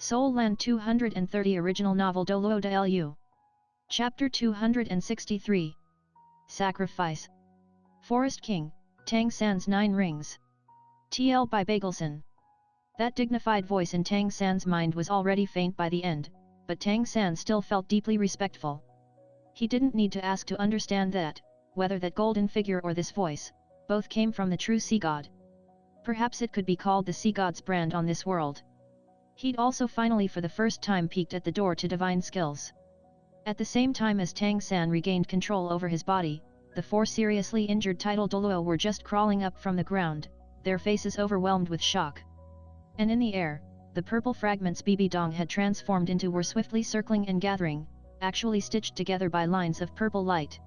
Seoul Land 230 Original Novel DouLuo DaLu. Chapter 263. Sacrifice. Forest King, Tang San's 9 Rings. TL by Bagelson. That dignified voice in Tang San's mind was already faint by the end, but Tang San still felt deeply respectful. He didn't need to ask to understand that, whether that golden figure or this voice, both came from the true sea god. Perhaps it could be called the sea god's brand on this world. He'd also finally for the first time peeked at the door to divine skills. At the same time as Tang San regained control over his body, the 4 seriously injured title DouLuo were just crawling up from the ground, their faces overwhelmed with shock. And in the air, the purple fragments BB Dong had transformed into were swiftly circling and gathering, actually stitched together by lines of purple light.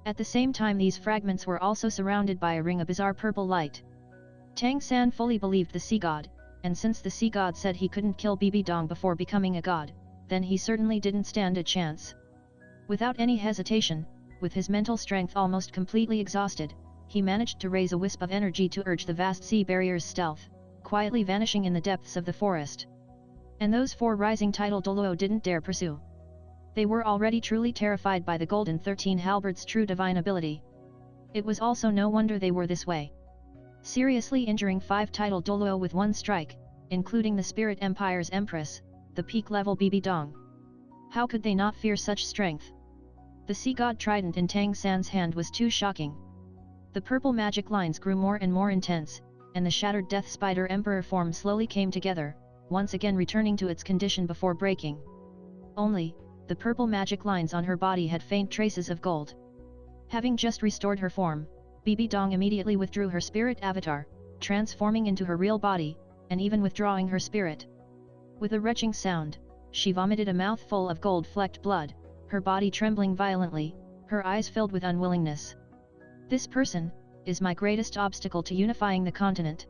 At the same time these fragments were also surrounded by a ring of bizarre purple light. Tang San fully believed the sea god, and since the sea god said he couldn't kill BB Dong before becoming a god, then he certainly didn't stand a chance. Without any hesitation, with his mental strength almost completely exhausted, he managed to raise a wisp of energy to urge the vast sea barrier's stealth, quietly vanishing in the depths of the forest. And those 4 rising title DouLuo didn't dare pursue. They were already truly terrified by the Golden 13 Halberd's true divine ability. It was also no wonder they were this way. Seriously injuring 5 title DouLuo with 1 strike, including the Spirit Empire's Empress, the peak-level BB Dong. How could they not fear such strength? The sea god trident in Tang San's hand was too shocking. The purple magic lines grew more and more intense, and the shattered Death Spider Emperor form slowly came together, once again returning to its condition before breaking. Only, the purple magic lines on her body had faint traces of gold. Having just restored her form, BB Dong immediately withdrew her spirit avatar, transforming into her real body, and even withdrawing her spirit. With a retching sound, she vomited a mouthful of gold-flecked blood, her body trembling violently, her eyes filled with unwillingness. This person is my greatest obstacle to unifying the continent.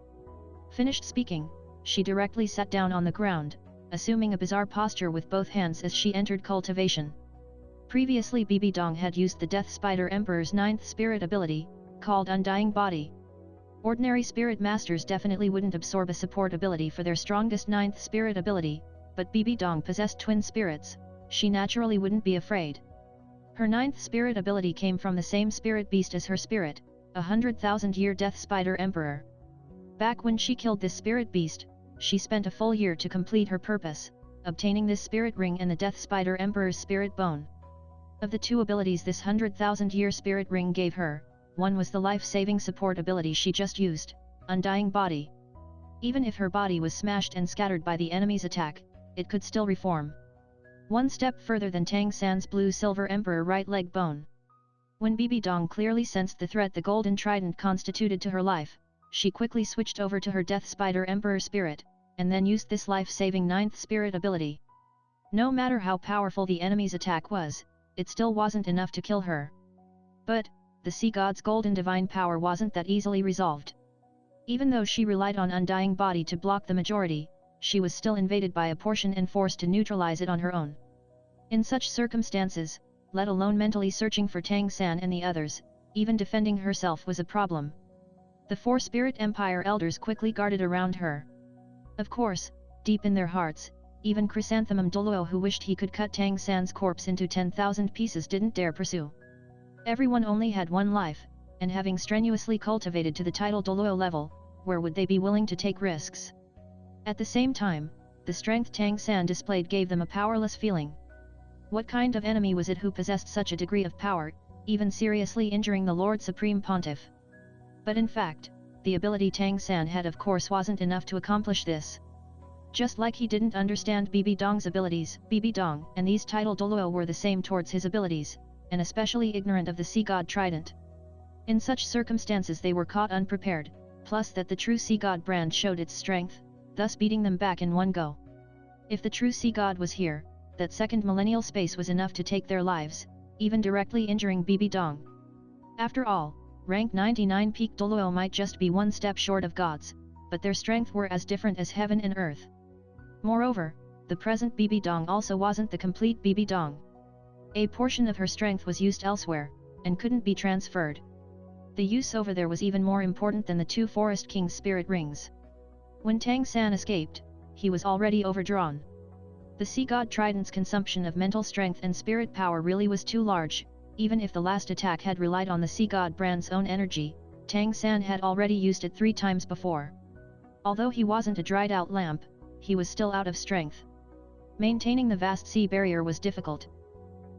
Finished speaking, she directly sat down on the ground, assuming a bizarre posture with both hands as she entered cultivation. Previously BB Dong had used the Death Spider Emperor's 9th spirit ability, called Undying Body. Ordinary spirit masters definitely wouldn't absorb a support ability for their strongest 9th spirit ability, but BB Dong possessed twin spirits, she naturally wouldn't be afraid. Her 9th spirit ability came from the same spirit beast as her spirit, a 100,000-year Death Spider Emperor. Back when she killed this spirit beast, she spent a full year to complete her purpose, obtaining this spirit ring and the Death Spider Emperor's spirit bone. Of the 2 abilities this 100,000-year spirit ring gave her, one was the life-saving support ability she just used, Undying Body. Even if her body was smashed and scattered by the enemy's attack, it could still reform. One step further than Tang San's blue-silver emperor right leg bone. When BB Dong clearly sensed the threat the golden trident constituted to her life, she quickly switched over to her Death Spider Emperor spirit, and then used this life-saving 9th spirit ability. No matter how powerful the enemy's attack was, it still wasn't enough to kill her. But, the sea god's golden divine power wasn't that easily resolved. Even though she relied on Undying Body to block the majority, she was still invaded by a portion and forced to neutralize it on her own. In such circumstances, let alone mentally searching for Tang San and the others, even defending herself was a problem. The 4 Spirit Empire elders quickly guarded around her. Of course, deep in their hearts, even Chrysanthemum DouLuo who wished he could cut Tang San's corpse into 10,000 pieces didn't dare pursue. Everyone only had 1 life, and having strenuously cultivated to the title DouLuo level, where would they be willing to take risks? At the same time, the strength Tang San displayed gave them a powerless feeling. What kind of enemy was it who possessed such a degree of power, even seriously injuring the Lord Supreme Pontiff? But in fact, the ability Tang San had of course wasn't enough to accomplish this. Just like he didn't understand BB Dong's abilities, BB Dong and these title DouLuo were the same towards his abilities, and especially ignorant of the sea god trident. In such circumstances they were caught unprepared, plus that the true sea god brand showed its strength, thus beating them back in one go. If the true sea god was here, that second millennial space was enough to take their lives, even directly injuring BB Dong. After all, rank 99 peak DouLuo might just be 1 step short of gods, but their strength were as different as heaven and earth. Moreover, the present BB Dong also wasn't the complete BB Dong. A portion of her strength was used elsewhere, and couldn't be transferred. The use over there was even more important than the 2 Forest King's spirit rings. When Tang San escaped, he was already overdrawn. The sea god Trident's consumption of mental strength and spirit power really was too large. Even if the last attack had relied on the sea god Brand's own energy, Tang San had already used it 3 times before. Although he wasn't a dried-out lamp, he was still out of strength. Maintaining the vast sea barrier was difficult.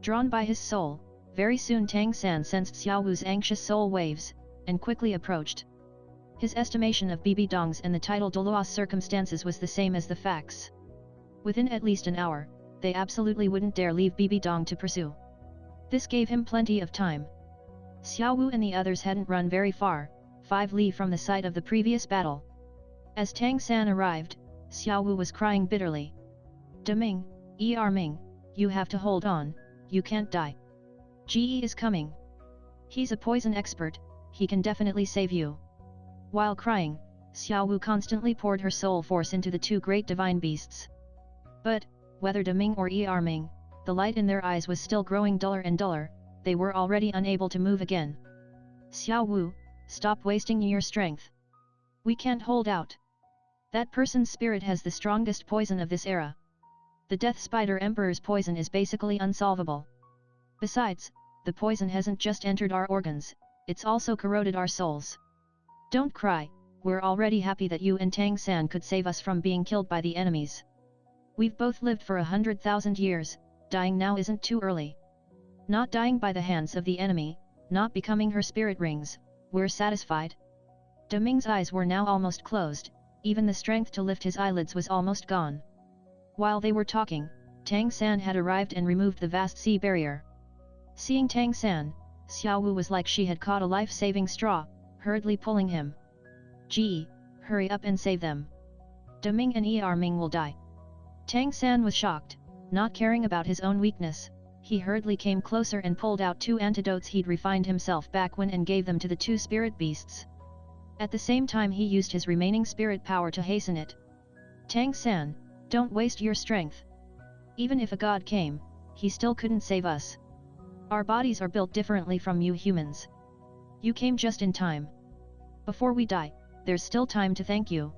Drawn by his soul, very soon Tang San sensed Xiao Wu's anxious soul waves, and quickly approached. His estimation of Bibi Dong's and the title DouLuo's circumstances was the same as the facts. Within at least an hour, they absolutely wouldn't dare leave Bibi Dong to pursue. This gave him plenty of time. Xiao Wu and the others hadn't run very far, 5 li from the site of the previous battle. As Tang San arrived, Xiao Wu was crying bitterly. "Deming, Ming, you have to hold on, you can't die. Ge is coming. He's a poison expert, he can definitely save you." While crying, Xiao Wu constantly poured her soul force into the 2 great divine beasts. But, whether Deming or Ming, the light in their eyes was still growing duller and duller, they were already unable to move again. "Xiao Wu, stop wasting your strength. We can't hold out. That person's spirit has the strongest poison of this era. The Death Spider Emperor's poison is basically unsolvable. Besides, the poison hasn't just entered our organs, it's also corroded our souls. Don't cry, we're already happy that you and Tang San could save us from being killed by the enemies. We've both lived for 100,000 years, dying now isn't too early. Not dying by the hands of the enemy, not becoming her spirit rings, we're satisfied." Deming's eyes were now almost closed, even the strength to lift his eyelids was almost gone. While they were talking, Tang San had arrived and removed the vast sea barrier. Seeing Tang San, Xiao Wu was like she had caught a life-saving straw, hurriedly pulling him. "Ji, hurry up and save them. Deming and Ming will die." Tang San was shocked, not caring about his own weakness. He hurriedly came closer and pulled out 2 antidotes he'd refined himself back when and gave them to the 2 spirit beasts. At the same time he used his remaining spirit power to hasten it. "Tang San, don't waste your strength. Even if a god came, he still couldn't save us. Our bodies are built differently from you humans. You came just in time. Before we die, there's still time to thank you.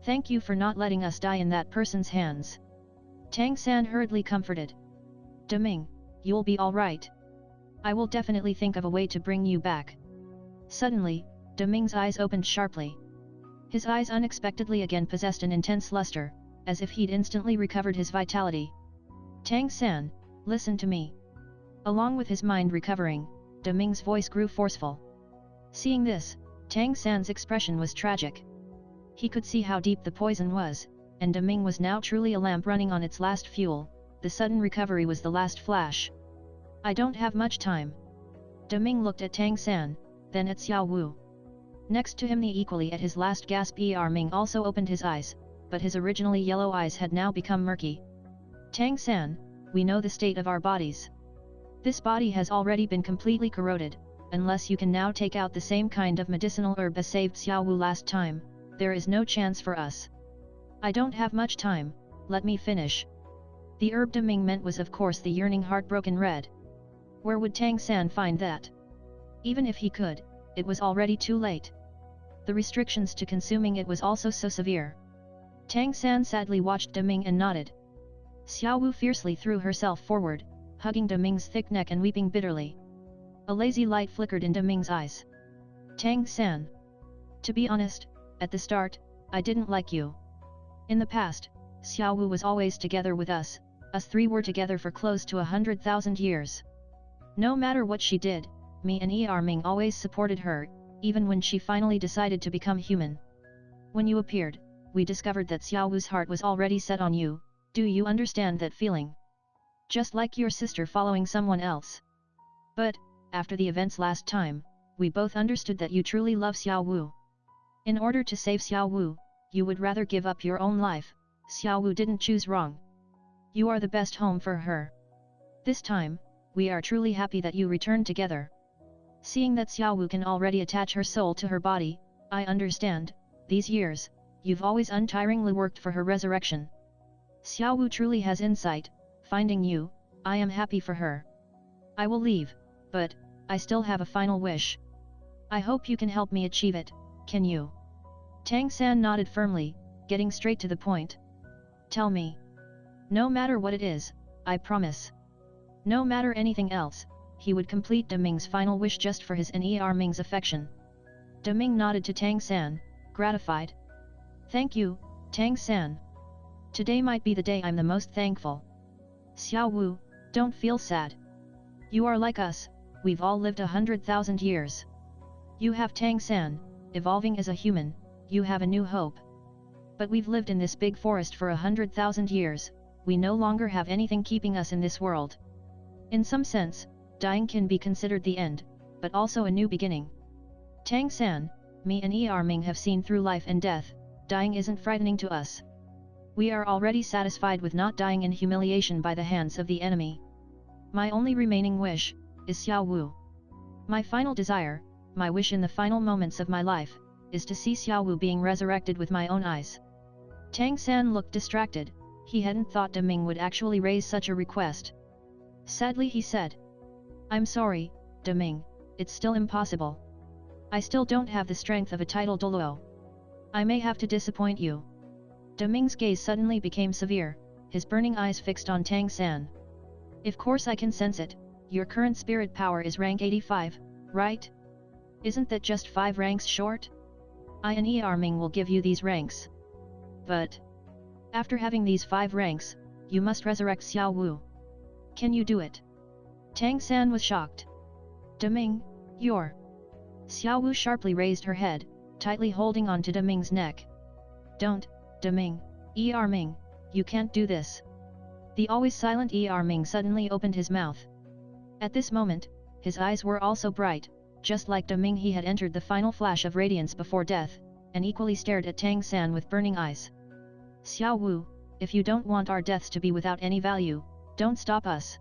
Thank you for not letting us die in that person's hands." Tang San hurriedly comforted. "Deming, you'll be alright. I will definitely think of a way to bring you back." Suddenly, Deming's eyes opened sharply. His eyes unexpectedly again possessed an intense luster, as if he'd instantly recovered his vitality. "Tang San, listen to me." Along with his mind recovering, Deming's voice grew forceful. Seeing this, Tang San's expression was tragic. He could see how deep the poison was, and Deming was now truly a lamp running on its last fuel. The sudden recovery was the last flash. "I don't have much time." Deming looked at Tang San, then at Xiao Wu. Next to him the equally at his last gasp Ming also opened his eyes, but his originally yellow eyes had now become murky. "Tang San, we know the state of our bodies. This body has already been completely corroded, unless you can now take out the same kind of medicinal herb as saved Xiao Wu last time, there is no chance for us. I don't have much time, let me finish." The herb Deming meant was of course the yearning heartbroken red. Where would Tang San find that? Even if he could, it was already too late. The restrictions to consuming it was also so severe. Tang San sadly watched Deming and nodded. Xiao Wu fiercely threw herself forward, hugging Deming's thick neck and weeping bitterly. A lazy light flickered in Deming's eyes. "Tang San. To be honest, at the start, I didn't like you. In the past, Xiao Wu was always together with us 3 were together for close to 100,000 years. No matter what she did, me and Ming always supported her, even when she finally decided to become human. When you appeared, we discovered that Xiao Wu's heart was already set on you, do you understand that feeling? Just like your sister following someone else. But, after the events last time, we both understood that you truly love Xiao Wu. In order to save Xiao Wu, you would rather give up your own life. Xiao Wu didn't choose wrong. You are the best home for her. This time, we are truly happy that you returned together. Seeing that Xiao Wu can already attach her soul to her body, I understand, these years, you've always untiringly worked for her resurrection. Xiao Wu truly has insight, finding you, I am happy for her. I will leave, but, I still have a final wish. I hope you can help me achieve it, can you?" Tang San nodded firmly, getting straight to the point. "Tell me." No matter what it is, I promise. No matter anything else, he would complete De Ming's final wish just for his and Er Ming's affection. De Ming nodded to Tang San, gratified. Thank you, Tang San. Today might be the day I'm the most thankful. Xiao Wu, don't feel sad. You are like us, we've all lived 100,000 years. You have Tang San, evolving as a human, you have a new hope. But we've lived in this big forest for 100,000 years, we no longer have anything keeping us in this world. In some sense, dying can be considered the end, but also a new beginning. Tang San, me and Er Ming have seen through life and death, dying isn't frightening to us. We are already satisfied with not dying in humiliation by the hands of the enemy. My only remaining wish is Xiao Wu. My final desire, my wish in the final moments of my life, is to see Xiao Wu being resurrected with my own eyes. Tang San looked distracted, he hadn't thought De Ming would actually raise such a request. Sadly he said. I'm sorry, De Ming, it's still impossible. I still don't have the strength of a title DouLuo. I may have to disappoint you. De Ming's gaze suddenly became severe, his burning eyes fixed on Tang San. Of course I can sense it, your current spirit power is rank 85, right? Isn't that just 5 ranks short? I and Er Ming will give you these ranks. But after having these 5 ranks, you must resurrect Xiao Wu. Can you do it? Tang San was shocked. De Ming, you're... Xiao Wu sharply raised her head, tightly holding on to De Ming's neck. Don't, De Ming, Er Ming, you can't do this. The always silent Er Ming suddenly opened his mouth. At this moment, his eyes were also bright, just like De Ming. He had entered the final flash of radiance before death, and equally stared at Tang San with burning eyes. Xiao Wu, if you don't want our deaths to be without any value, don't stop us.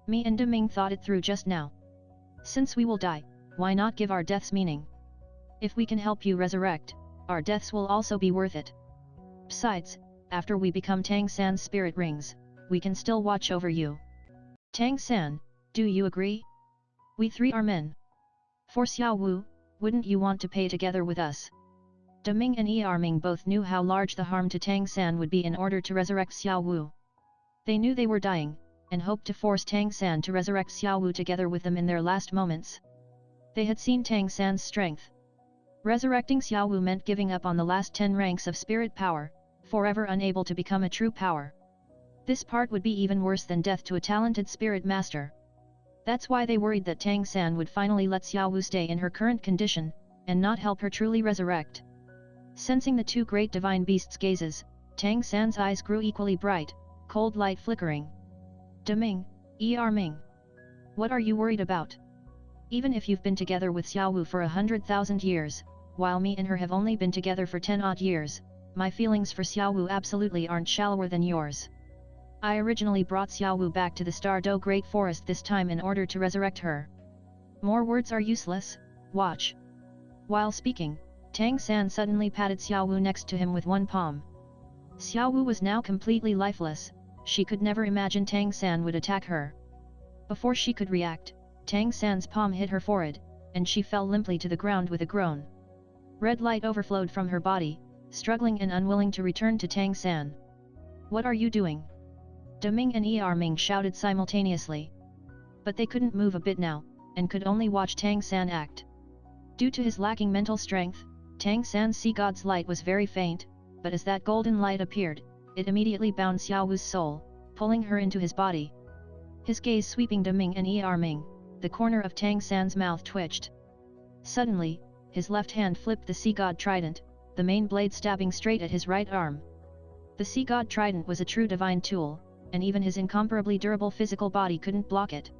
Me and De Ming thought it through just now. Since we will die, why not give our deaths meaning? If we can help you resurrect, our deaths will also be worth it. Besides, after we become Tang San's spirit rings, we can still watch over you. Tang San, do you agree? We 3 are men. For Xiao Wu, wouldn't you want to pay together with us? De Ming and Er Ming both knew how large the harm to Tang San would be in order to resurrect Xiao Wu. They knew they were dying, and hoped to force Tang San to resurrect Xiao Wu together with them in their last moments. They had seen Tang San's strength. Resurrecting Xiao Wu meant giving up on the last 10 ranks of spirit power, forever unable to become a true power. This part would be even worse than death to a talented spirit master. That's why they worried that Tang San would finally let Xiao Wu stay in her current condition, and not help her truly resurrect. Sensing the 2 great divine beasts' gazes, Tang San's eyes grew equally bright, cold light flickering. De Ming, Er Ming. What are you worried about? Even if you've been together with Xiao Wu for 100,000 years, while me and her have only been together for 10 odd years, my feelings for Xiao Wu absolutely aren't shallower than yours. I originally brought Xiao Wu back to the Star Do Great Forest this time in order to resurrect her. More words are useless, watch. While speaking, Tang San suddenly patted Xiao Wu next to him with one palm. Xiao Wu was now completely lifeless, she could never imagine Tang San would attack her. Before she could react, Tang San's palm hit her forehead, and she fell limply to the ground with a groan. Red light overflowed from her body, struggling and unwilling to return to Tang San. What are you doing? De Ming and Er Ming shouted simultaneously. But they couldn't move a bit now, and could only watch Tang San act. Due to his lacking mental strength, Tang San's sea god's light was very faint, but as that golden light appeared, it immediately bound Xiao Wu's soul, pulling her into his body. His gaze sweeping De Ming and Er Ming, the corner of Tang San's mouth twitched. Suddenly, his left hand flipped the sea god trident, the main blade stabbing straight at his right arm. The sea god trident was a true divine tool, and even his incomparably durable physical body couldn't block it.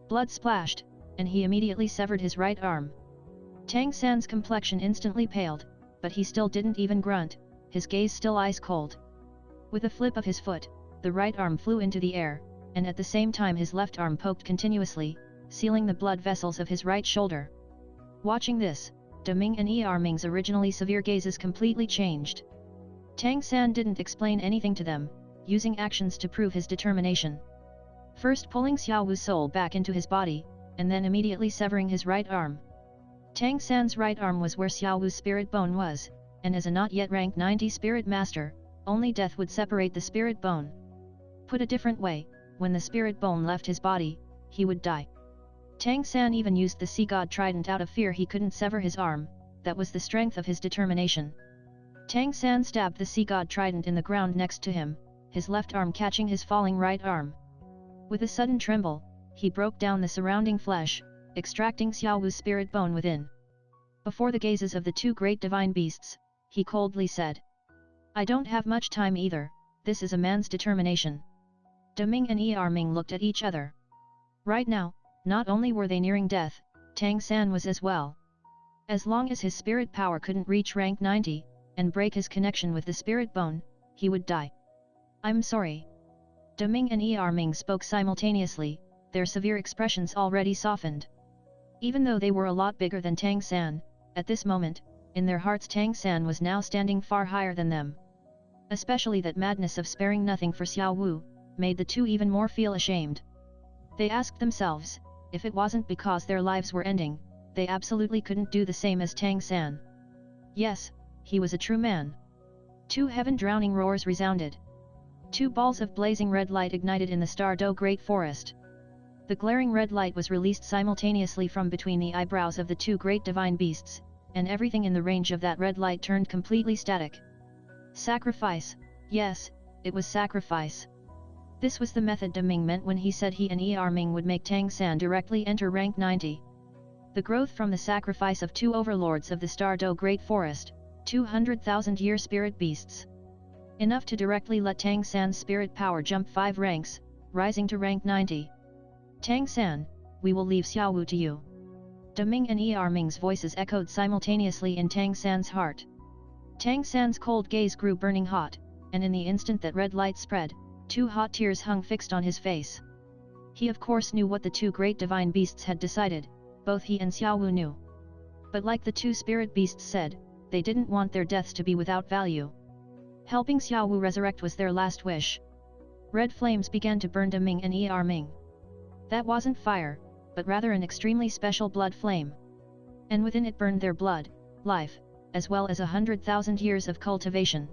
Blood splashed, and he immediately severed his right arm. Tang San's complexion instantly paled, but he still didn't even grunt, his gaze still ice cold. With a flip of his foot, the right arm flew into the air, and at the same time his left arm poked continuously, sealing the blood vessels of his right shoulder. Watching this, De Ming and Er Ming's originally severe gazes completely changed. Tang San didn't explain anything to them, using actions to prove his determination. First pulling Xiao Wu's soul back into his body, and then immediately severing his right arm. Tang San's right arm was where Xiao Wu's spirit bone was, and as a not yet rank 90 spirit master, only death would separate the spirit bone. Put a different way, when the spirit bone left his body, he would die. Tang San even used the sea god trident out of fear he couldn't sever his arm, that was the strength of his determination. Tang San stabbed the sea god trident in the ground next to him, his left arm catching his falling right arm. With a sudden tremble, he broke down the surrounding flesh, extracting Xiao Wu's spirit bone within. Before the gazes of the two great divine beasts, he coldly said, "I don't have much time either, this is a man's determination." Deming and Ming looked at each other. Right now, not only were they nearing death, Tang San was as well. As long as his spirit power couldn't reach rank 90, and break his connection with the spirit bone, he would die. "I'm sorry." Deming and Ming spoke simultaneously, their severe expressions already softened. Even though they were a lot bigger than Tang San, at this moment, in their hearts Tang San was now standing far higher than them. Especially that madness of sparing nothing for Xiao Wu, made the two even more feel ashamed. They asked themselves, if it wasn't because their lives were ending, they absolutely couldn't do the same as Tang San. Yes, he was a true man. Two heaven-drowning roars resounded. Two balls of blazing red light ignited in the Star-Do Great Forest. The glaring red light was released simultaneously from between the eyebrows of the two great divine beasts, and everything in the range of that red light turned completely static. Sacrifice, yes, it was sacrifice. This was the method Deming meant when he said he and Ming would make Tang San directly enter rank 90. The growth from the sacrifice of two overlords of the Star-Do Great Forest, 200,000-year spirit beasts. Enough to directly let Tang San's spirit power jump 5 ranks, rising to rank 90. "Tang San, we will leave Xiao Wu to you." Deming and Ming's voices echoed simultaneously in Tang San's heart. Tang San's cold gaze grew burning hot, and in the instant that red light spread, 2 hot tears hung fixed on his face. He of course knew what the two great divine beasts had decided, both he and Xiao Wu knew. But like the two spirit beasts said, they didn't want their deaths to be without value. Helping Xiao Wu resurrect was their last wish. Red flames began to burn Deming and Ming. That wasn't fire, but rather an extremely special blood flame. And within it burned their blood, life, as well as 100,000 years of cultivation.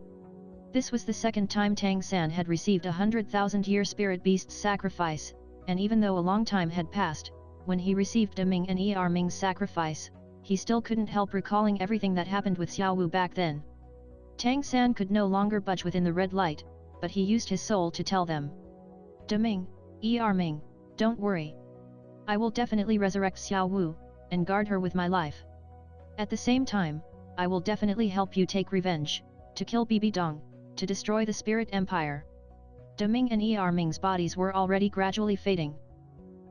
This was the second time Tang San had received 100,000-year spirit beast's sacrifice, and even though a long time had passed, when he received Deming and Ming's sacrifice, he still couldn't help recalling everything that happened with Xiao Wu back then. Tang San could no longer budge within the red light, but he used his soul to tell them. "Deming, Ming, don't worry. I will definitely resurrect Xiao Wu, and guard her with my life. At the same time, I will definitely help you take revenge, to kill Bibi Dong, to destroy the Spirit Empire." Deming and Ming's bodies were already gradually fading.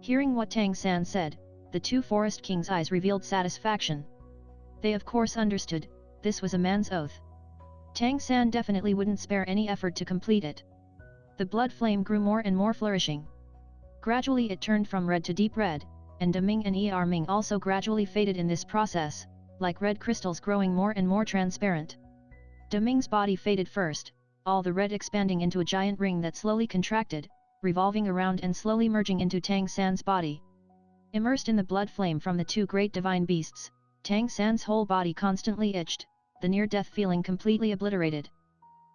Hearing what Tang San said, the two forest kings' eyes revealed satisfaction. They of course understood, this was a man's oath. Tang San definitely wouldn't spare any effort to complete it. The blood flame grew more and more flourishing. Gradually it turned from red to deep red, and Deming and Ming also gradually faded in this process, like red crystals growing more and more transparent. Deming's body faded first, all the red expanding into a giant ring that slowly contracted, revolving around and slowly merging into Tang San's body. Immersed in the blood flame from the two great divine beasts, Tang San's whole body constantly itched, the near-death feeling completely obliterated.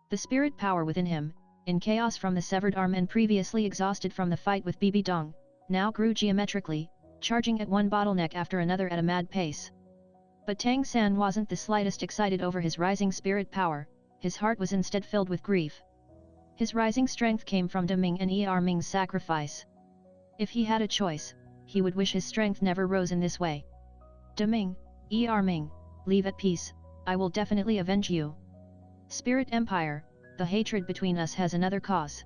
The spirit power within him, in chaos from the severed arm and previously exhausted from the fight with Bibi Dong, now grew geometrically, charging at one bottleneck after another at a mad pace. But Tang San wasn't the slightest excited over his rising spirit power, his heart was instead filled with grief. His rising strength came from Deming and Ming's sacrifice. If he had a choice, he would wish his strength never rose in this way. "Deming, Ming, leave at peace, I will definitely avenge you. Spirit Empire, the hatred between us has another cause."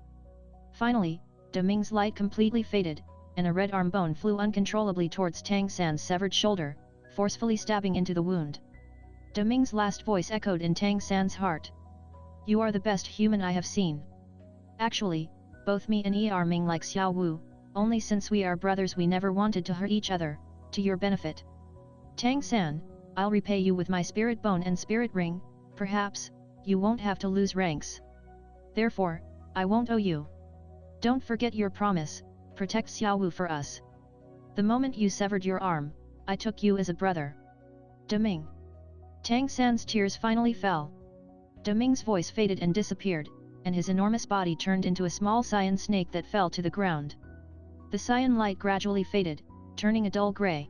Finally, Deming's light completely faded, and a red arm bone flew uncontrollably towards Tang San's severed shoulder, forcefully stabbing into the wound. Deming's last voice echoed in Tang San's heart. "You are the best human I have seen. Actually, both me and Ming like Xiao Wu, only since we are brothers we never wanted to hurt each other, to your benefit. Tang San, I'll repay you with my spirit bone and spirit ring, perhaps, you won't have to lose ranks. Therefore, I won't owe you. Don't forget your promise, protect Xiao Wu for us. The moment you severed your arm, I took you as a brother." Deming. Tang San's tears finally fell. Deming's voice faded and disappeared, and his enormous body turned into a small cyan snake that fell to the ground. The cyan light gradually faded, turning a dull gray.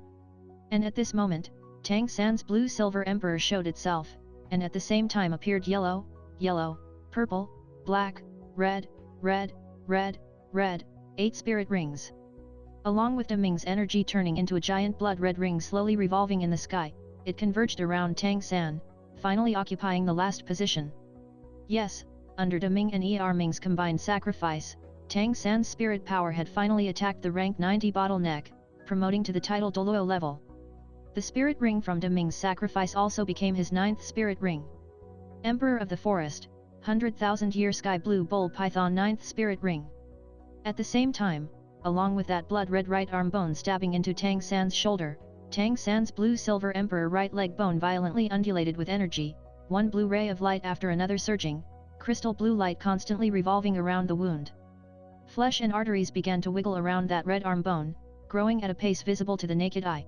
And at this moment, Tang San's blue-silver emperor showed itself, and at the same time appeared yellow, purple, black, red, 8 spirit rings. Along with Deming's energy turning into a giant blood-red ring slowly revolving in the sky, it converged around Tang San, finally occupying the last position. Yes, under Deming and Ming's combined sacrifice, Tang San's spirit power had finally attacked the rank 90 bottleneck, promoting to the title DouLuo level. The spirit ring from Deming's sacrifice also became his 9th spirit ring. Emperor of the Forest, 100,000-year Sky Blue Bull Python 9th spirit ring. At the same time, along with that blood-red right arm bone stabbing into Tang San's shoulder, Tang San's blue-silver emperor right leg bone violently undulated with energy, one blue ray of light after another surging, crystal blue light constantly revolving around the wound. Flesh and arteries began to wiggle around that red arm bone, growing at a pace visible to the naked eye.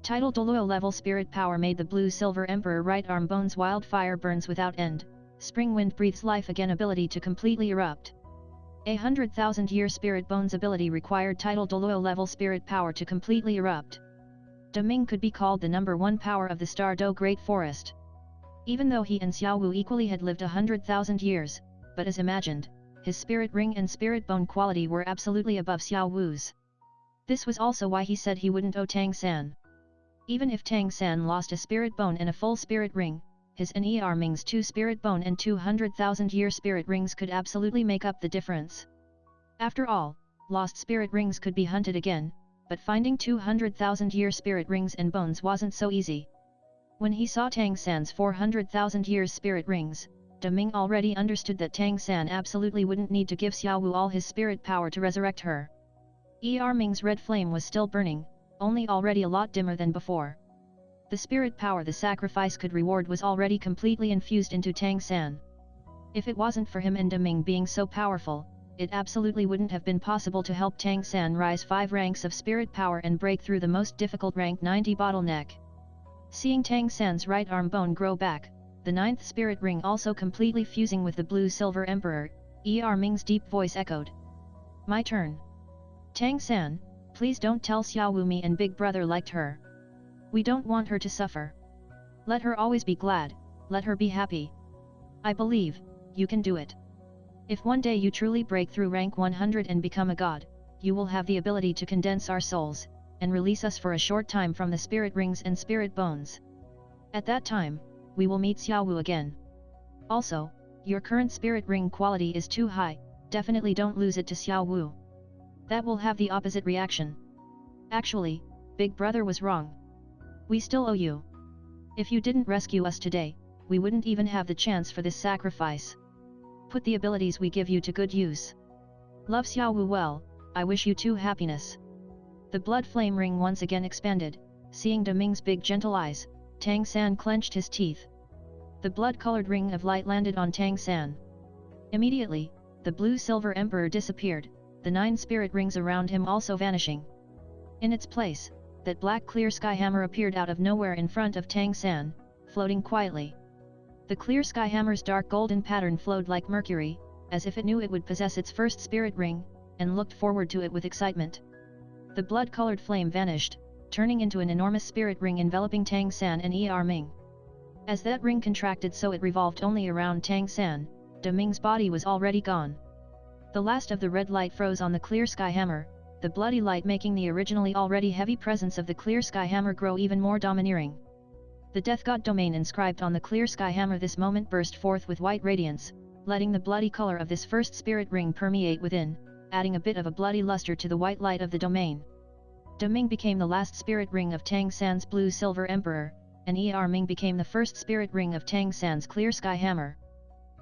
Title DouLuo level spirit power made the blue-silver emperor right arm bone's wildfire burns without end, spring wind breathes life again ability to completely erupt. 100,000-year spirit bone's ability required title DouLuo level spirit power to completely erupt. Deming could be called the number 1 power of the Star Do Great Forest. Even though he and Xiao Wu equally had lived 100,000 years, but as imagined, his spirit ring and spirit bone quality were absolutely above Xiao Wu's. This was also why he said he wouldn't owe Tang San. Even if Tang San lost a spirit bone and a full spirit ring, his and Ming's 2 spirit bone and 200,000-year spirit rings could absolutely make up the difference. After all, lost spirit rings could be hunted again, but finding 200,000-year spirit rings and bones wasn't so easy. When he saw Tang San's 400,000 years spirit rings, Deming already understood that Tang San absolutely wouldn't need to give Xiao Wu all his spirit power to resurrect her. Ming's red flame was still burning, only already a lot dimmer than before. The spirit power the sacrifice could reward was already completely infused into Tang San. If it wasn't for him and Deming being so powerful, it absolutely wouldn't have been possible to help Tang San rise 5 ranks of spirit power and break through the most difficult rank 90 bottleneck. Seeing Tang San's right arm bone grow back, the 9th spirit ring also completely fusing with the blue-silver emperor, Ming's deep voice echoed. My turn. Tang San, please don't tell Xiao Wu me and Big Brother liked her. We don't want her to suffer. Let her always be glad, let her be happy. I believe, you can do it. If one day you truly break through rank 100 and become a god, you will have the ability to condense our souls, and release us for a short time from the spirit rings and spirit bones. At that time, we will meet Xiao Wu again. Also, your current spirit ring quality is too high, definitely don't lose it to Xiao Wu. That will have the opposite reaction. Actually, Big Brother was wrong. We still owe you. If you didn't rescue us today, we wouldn't even have the chance for this sacrifice. Put the abilities we give you to good use. Love Xiao Wu well, I wish you too happiness. The blood flame ring once again expanded, seeing Deming's big gentle eyes, Tang San clenched his teeth. The blood-colored ring of light landed on Tang San. Immediately, the blue-silver emperor disappeared, the 9 spirit rings around him also vanishing. In its place, that black clear sky hammer appeared out of nowhere in front of Tang San, floating quietly. The clear sky hammer's dark golden pattern flowed like mercury, as if it knew it would possess its first spirit ring, and looked forward to it with excitement. The blood-colored flame vanished, turning into an enormous spirit ring enveloping Tang San and Ming. As that ring contracted so it revolved only around Tang San, Deming's body was already gone. The last of the red light froze on the clear sky hammer, the bloody light making the originally already heavy presence of the clear sky hammer grow even more domineering. The death god domain inscribed on the clear sky hammer this moment burst forth with white radiance, letting the bloody color of this first spirit ring permeate within, adding a bit of a bloody luster to the white light of the domain. Deming became the last spirit ring of Tang San's blue-silver emperor, and Ming became the first spirit ring of Tang San's clear sky hammer.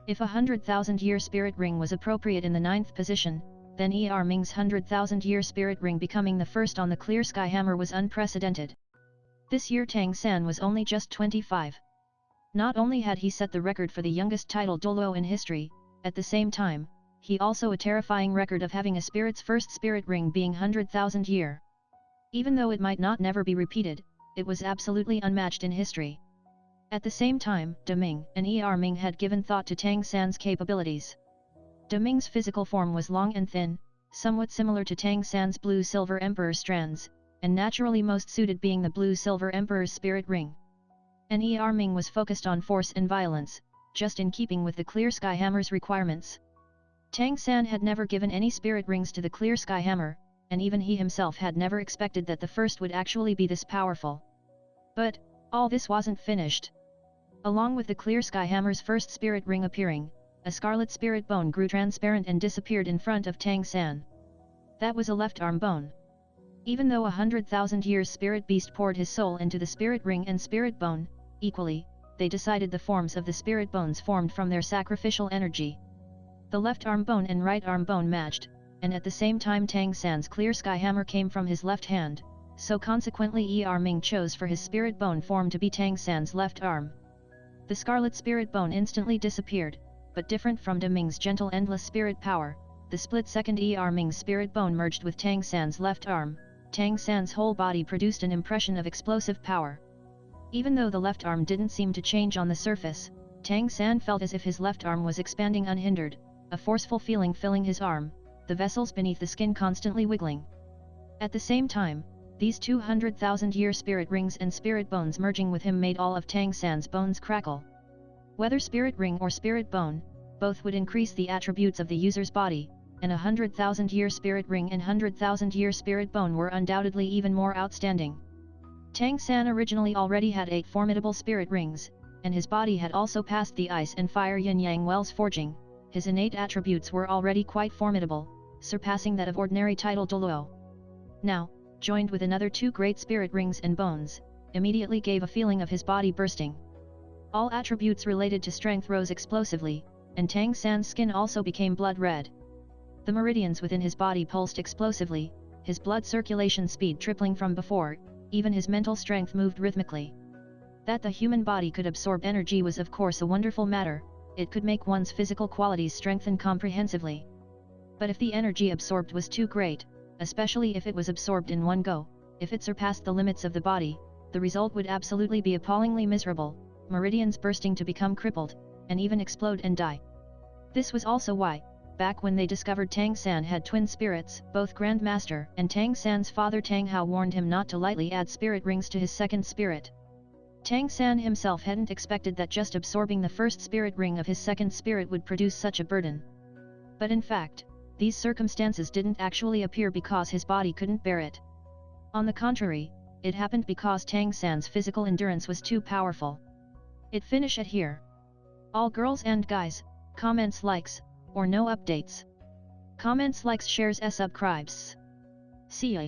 If a 100,000-year spirit ring was appropriate in the 9th position, then Ming's 100,000-year spirit ring becoming the first on the clear sky hammer was unprecedented. This year Tang San was only just 25. Not only had he set the record for the youngest title DouLuo in history, at the same time, he also a terrifying record of having a spirit's first spirit ring being 100,000 year. Even though it might not never be repeated, it was absolutely unmatched in history. At the same time, Deming and Ming had given thought to Tang San's capabilities. De Ming's physical form was long and thin, somewhat similar to Tang San's blue-silver emperor strands, and naturally most suited being the blue-silver emperor's spirit ring. And Ming was focused on force and violence, just in keeping with the Clear Sky Hammer's requirements. Tang San had never given any spirit rings to the Clear Sky Hammer, and even he himself had never expected that the first would actually be this powerful. But, all this wasn't finished. Along with the Clear Sky Hammer's first spirit ring appearing, a scarlet spirit bone grew transparent and disappeared in front of Tang San. That was a left arm bone. Even though 100,000 years spirit beast poured his soul into the spirit ring and spirit bone, equally, they decided the forms of the spirit bones formed from their sacrificial energy. The left arm bone and right arm bone matched, and at the same time Tang San's Clear Sky Hammer came from his left hand, so consequently Ming chose for his spirit bone form to be Tang San's left arm. The scarlet spirit bone instantly disappeared, but different from De Ming's gentle endless spirit power, the split-second Ming's spirit bone merged with Tang San's left arm. Tang San's whole body produced an impression of explosive power. Even though the left arm didn't seem to change on the surface, Tang San felt as if his left arm was expanding unhindered, a forceful feeling filling his arm, the vessels beneath the skin constantly wiggling. At the same time, these 200,000-year spirit rings and spirit bones merging with him made all of Tang San's bones crackle. Whether spirit ring or spirit bone, both would increase the attributes of the user's body, and 100,000-year spirit ring and 100,000-year spirit bone were undoubtedly even more outstanding. Tang San originally already had 8 formidable spirit rings, and his body had also passed the ice and fire yin-yang wells forging. His innate attributes were already quite formidable, surpassing that of ordinary title DouLuo. Now, joined with another 2 great spirit rings and bones, immediately gave a feeling of his body bursting. All attributes related to strength rose explosively, and Tang San's skin also became blood red. The meridians within his body pulsed explosively, his blood circulation speed tripling from before, even his mental strength moved rhythmically. That the human body could absorb energy was of course a wonderful matter, it could make one's physical qualities strengthen comprehensively. But if the energy absorbed was too great, especially if it was absorbed in one go, if it surpassed the limits of the body, the result would absolutely be appallingly miserable, meridians bursting to become crippled, and even explode and die. This was also why, back when they discovered Tang San had twin spirits, both Grand Master and Tang San's father Tang Hao warned him not to lightly add spirit rings to his second spirit. Tang San himself hadn't expected that just absorbing the first spirit ring of his second spirit would produce such a burden. But in fact, these circumstances didn't actually appear because his body couldn't bear it. On the contrary, it happened because Tang San's physical endurance was too powerful. It finish it here. All girls and guys, comments, likes, or no updates. Comments, likes, shares, subscribes. See ya.